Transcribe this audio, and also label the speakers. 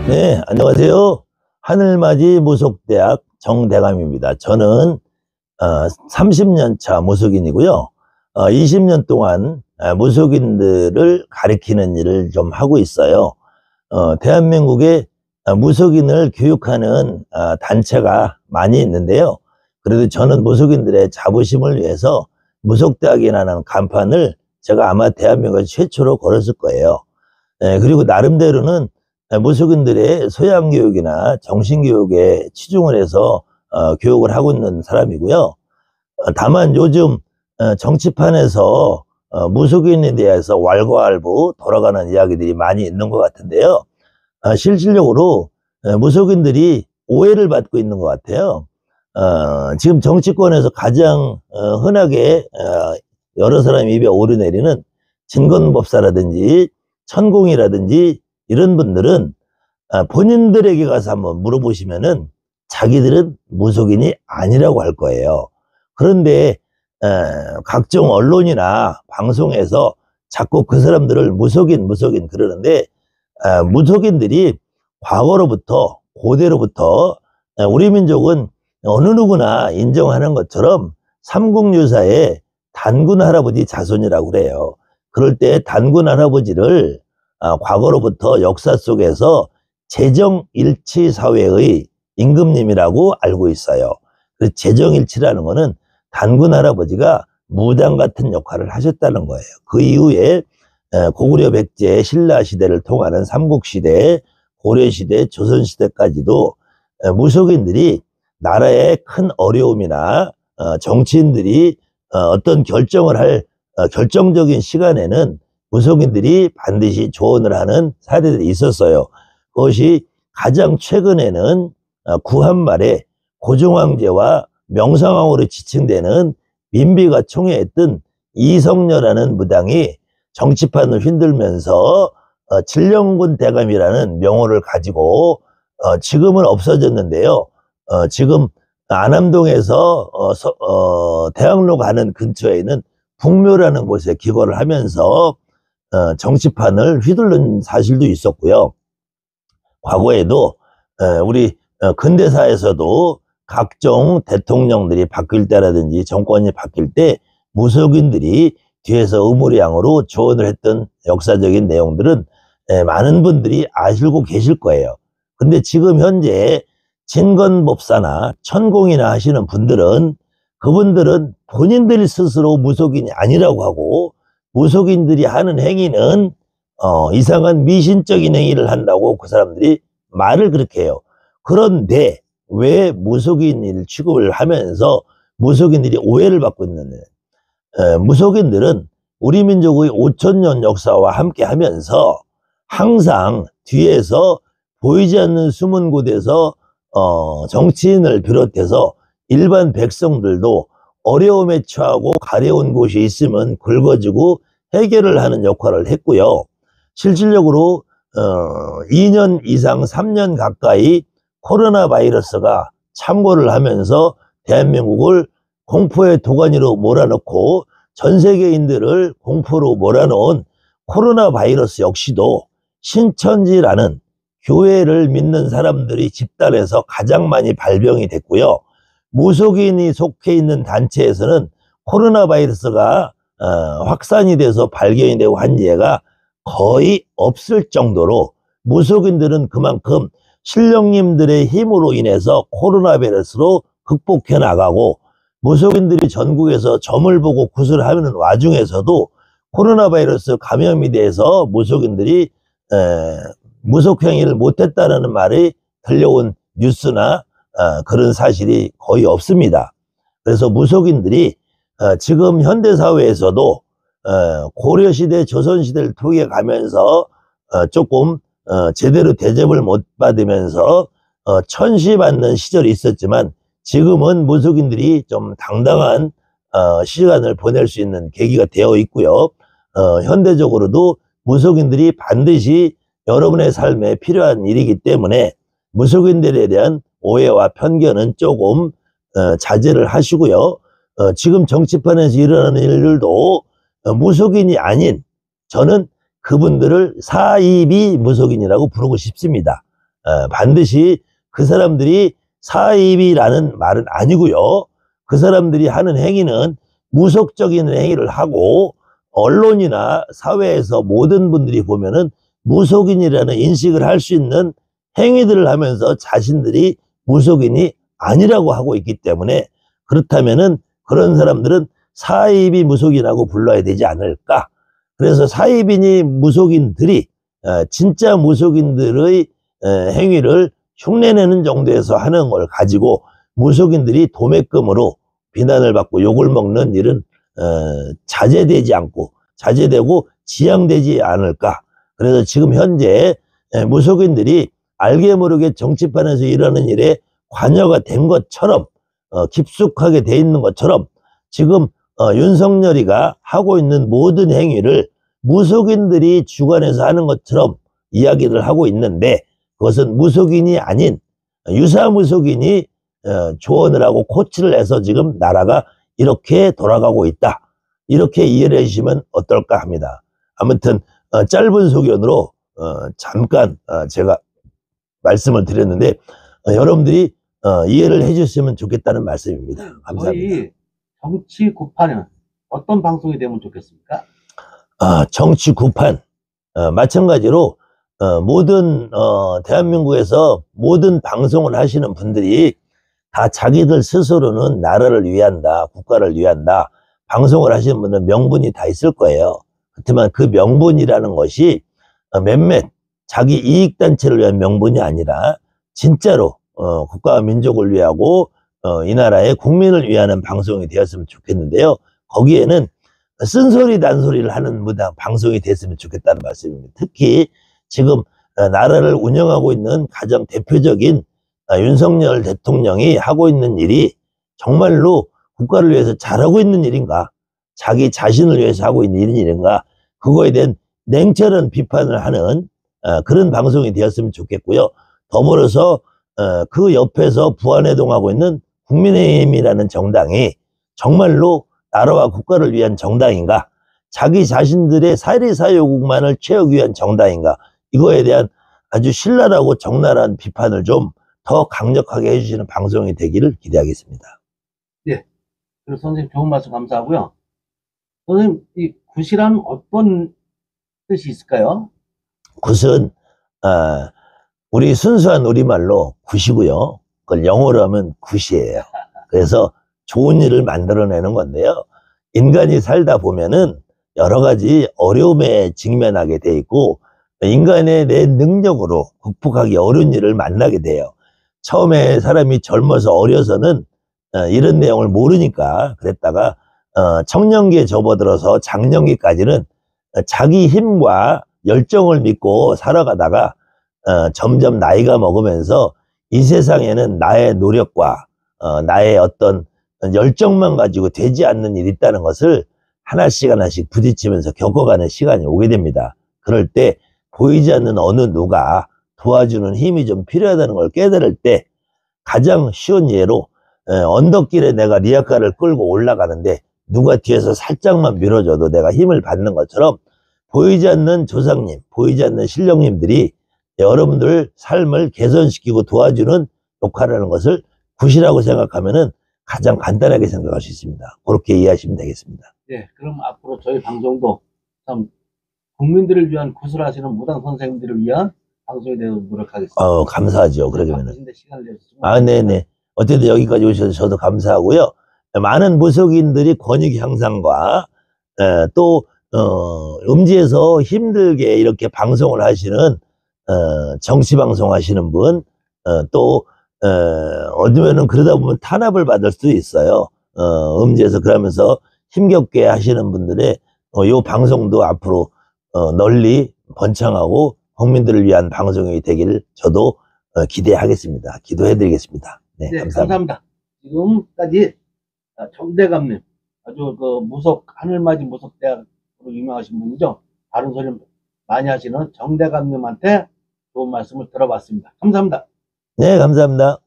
Speaker 1: 네, 안녕하세요. 하늘맞이 무속대학 정대감입니다. 저는 30년 차 무속인이고요. 20년 동안 무속인들을 가리키는 일을 좀 하고 있어요. 대한민국에 무속인을 교육하는 단체가 많이 있는데요. 그래도 저는 무속인들의 자부심을 위해서 무속대학이라는 간판을 제가 아마 대한민국에서 최초로 걸었을 거예요. 그리고 나름대로는 무속인들의 소양교육이나 정신교육에 치중을 해서 교육을 하고 있는 사람이고요. 다만 요즘 정치판에서 무속인에 대해서 왈가왈부 돌아가는 이야기들이 많이 있는 것 같은데요. 실질적으로 무속인들이 오해를 받고 있는 것 같아요. 지금 정치권에서 가장 흔하게 여러 사람 입에 오르내리는 진건법사라든지 천공이라든지 이런 분들은 본인들에게 가서 한번 물어보시면은 자기들은 무속인이 아니라고 할 거예요. 그런데 각종 언론이나 방송에서 자꾸 그 사람들을 무속인 그러는데, 무속인들이 과거로부터 고대로부터 우리 민족은 어느 누구나 인정하는 것처럼 삼국유사의 단군 할아버지 자손이라고 그래요. 그럴 때 단군 할아버지를 과거로부터 역사 속에서 재정일치사회의 임금님이라고 알고 있어요. 그 재정일치라는 것은 단군 할아버지가 무당 같은 역할을 하셨다는 거예요. 그 이후에 고구려 백제 신라 시대를 통하는 삼국시대, 고려시대, 조선시대까지도 무속인들이 나라의 큰 어려움이나 정치인들이 어떤 결정을 할 결정적인 시간에는 무속인들이 반드시 조언을 하는 사례들이 있었어요. 그것이 가장 최근에는 구한말에 고종황제와 명성황후로 지칭되는 민비가 총애했던 이성녀라는 무당이 정치판을 흔들면서 진령군 대감이라는 명호를 가지고 지금은 없어졌는데요. 지금 안암동에서 대학로 가는 근처에 있는 북묘라는 곳에 기거를 하면서 정치판을 휘둘른 사실도 있었고요. 과거에도 우리 근대사에서도 각종 대통령들이 바뀔 때라든지 정권이 바뀔 때 무속인들이 뒤에서 의무량으로 조언을 했던 역사적인 내용들은 많은 분들이 아시고 계실 거예요. 근데 지금 현재 진건법사나 천공이나 하시는 분들은, 그분들은 본인들 스스로 무속인이 아니라고 하고, 무속인들이 하는 행위는 이상한 미신적인 행위를 한다고 그 사람들이 말을 그렇게 해요. 그런데 왜 무속인을 취급을 하면서 무속인들이 오해를 받고 있느냐. 무속인들은 우리 민족의 5000년 역사와 함께 하면서 항상 뒤에서 보이지 않는 숨은 곳에서 정치인을 비롯해서 일반 백성들도 어려움에 처하고 가려운 곳이 있으면 긁어주고 해결을 하는 역할을 했고요. 실질적으로 2년 이상 3년 가까이 코로나 바이러스가 참고를 하면서 대한민국을 공포의 도가니로 몰아넣고 전 세계인들을 공포로 몰아넣은 코로나 바이러스 역시도 신천지라는 교회를 믿는 사람들이 집단에서 가장 많이 발병이 됐고요. 무속인이 속해 있는 단체에서는 코로나 바이러스가 확산이 돼서 발견이 되고 한 예가 거의 없을 정도로 무속인들은 그만큼 신령님들의 힘으로 인해서 코로나 바이러스로 극복해 나가고, 무속인들이 전국에서 점을 보고 구슬하는 와중에서도 코로나 바이러스 감염이 돼서 무속인들이 무속행위를 못했다는 말이 들려온 뉴스나 그런 사실이 거의 없습니다. 그래서 무속인들이 지금 현대사회에서도 고려시대, 조선시대를 통해 가면서 조금 제대로 대접을 못 받으면서 천시받는 시절이 있었지만, 지금은 무속인들이 좀 당당한 시간을 보낼 수 있는 계기가 되어 있고요. 현대적으로도 무속인들이 반드시 여러분의 삶에 필요한 일이기 때문에 무속인들에 대한 오해와 편견은 조금 자제를 하시고요. 지금 정치판에서 일어나는 일들도 무속인이 아닌, 저는 그분들을 사이비 무속인이라고 부르고 싶습니다. 반드시 그 사람들이 사입이라는 말은 아니고요. 그 사람들이 하는 행위는 무속적인 행위를 하고 언론이나 사회에서 모든 분들이 보면은 무속인이라는 인식을 할 수 있는 행위들을 하면서 자신들이 무속인이 아니라고 하고 있기 때문에, 그렇다면은 그런 사람들은 사입이 무속인하고 불러야 되지 않을까. 그래서 사입인이 무속인들이 진짜 무속인들의 행위를 흉내내는 정도에서 하는 걸 가지고 무속인들이 도매금으로 비난을 받고 욕을 먹는 일은 자제되고 지양되지 않을까. 그래서 지금 현재 무속인들이 알게 모르게 정치판에서 일하는 일에 관여가 된 것처럼, 깊숙하게 돼 있는 것처럼 지금 윤석열이가 하고 있는 모든 행위를 무속인들이 주관해서 하는 것처럼 이야기를 하고 있는데, 그것은 무속인이 아닌 유사 무속인이 조언을 하고 코치를 해서 지금 나라가 이렇게 돌아가고 있다, 이렇게 이해를 해주시면 어떨까 합니다. 아무튼 짧은 소견으로 잠깐 제가 말씀을 드렸는데 여러분들이 이해를 해주셨으면 좋겠다는 말씀입니다. 감사합니다.
Speaker 2: 저희 정치 구판은 어떤 방송이 되면 좋겠습니까?
Speaker 1: 정치 구판 마찬가지로 모든 대한민국에서 모든 방송을 하시는 분들이 다 자기들 스스로는 나라를 위한다, 국가를 위한다 방송을 하시는 분들은 명분이 다 있을 거예요. 그렇지만 그 명분이라는 것이 몇몇 자기 이익단체를 위한 명분이 아니라 진짜로 국가와 민족을 위하고 이 나라의 국민을 위하는 방송이 되었으면 좋겠는데요. 거기에는 쓴소리 단소리를 하는 방송이 됐으면 좋겠다는 말씀입니다. 특히 지금 나라를 운영하고 있는 가장 대표적인 윤석열 대통령이 하고 있는 일이 정말로 국가를 위해서 잘하고 있는 일인가, 자기 자신을 위해서 하고 있는 일인가, 그거에 대한 냉철한 비판을 하는 그런 방송이 되었으면 좋겠고요. 더불어서 그 옆에서 부안해동하고 있는 국민의힘이라는 정당이 정말로 나라와 국가를 위한 정당인가, 자기 자신들의 사리사욕만을 채우기 위한 정당인가, 이거에 대한 아주 신랄하고 적나라한 비판을 좀 더 강력하게 해주시는 방송이 되기를 기대하겠습니다.
Speaker 2: 네. 그리고 선생님 좋은 말씀 감사하고요. 선생님, 이 굿이란 어떤 뜻이 있을까요?
Speaker 1: 굿은 우리 순수한 우리말로 굿이고요. 그걸 영어로 하면 굿이에요. 그래서 좋은 일을 만들어내는 건데요. 인간이 살다 보면은 여러 가지 어려움에 직면하게 돼 있고 인간의 내 능력으로 극복하기 어려운 일을 만나게 돼요. 처음에 사람이 젊어서 어려서는 이런 내용을 모르니까 그랬다가 청년기에 접어들어서 장년기까지는 자기 힘과 열정을 믿고 살아가다가 점점 나이가 먹으면서 이 세상에는 나의 노력과 나의 어떤 열정만 가지고 되지 않는 일이 있다는 것을 하나씩 하나씩 부딪히면서 겪어가는 시간이 오게 됩니다. 그럴 때 보이지 않는 어느 누가 도와주는 힘이 좀 필요하다는 걸 깨달을 때, 가장 쉬운 예로 언덕길에 내가 리아카를 끌고 올라가는데 누가 뒤에서 살짝만 밀어줘도 내가 힘을 받는 것처럼 보이지 않는 조상님, 보이지 않는 신령님들이 여러분들 삶을 개선시키고 도와주는 역할을 하는 것을 굿이라고 생각하면은 가장 간단하게 생각할 수 있습니다. 그렇게 이해하시면 되겠습니다.
Speaker 2: 네, 그럼 앞으로 저희 방송도 참 국민들을 위한 굿을 하시는 무당 선생님들을 위한 방송에 대해서 노력하겠습니다.
Speaker 1: 감사하죠. 그러면은.
Speaker 2: 시간을 내주시면
Speaker 1: 네네. 어쨌든 여기까지 오셔서 저도 감사하고요. 많은 무속인들이 권익 향상과 또 음지에서 힘들게 이렇게 방송을 하시는 정치 방송 하시는 분, 또 어쩌면은 그러다 보면 탄압을 받을 수도 있어요. 음지에서 그러면서 힘겹게 하시는 분들의 요 방송도 앞으로 널리 번창하고 국민들을 위한 방송이 되기를 저도 기대하겠습니다. 기도해드리겠습니다. 네,
Speaker 2: 네,
Speaker 1: 감사합니다.
Speaker 2: 지금까지 정대감님, 아주 그 무속, 하늘맞이 무속대학으로 유명하신 분이죠. 바른 소리 많이 하시는 정대감님한테 좋은 말씀을 들어봤습니다. 감사합니다.
Speaker 1: 네, 감사합니다.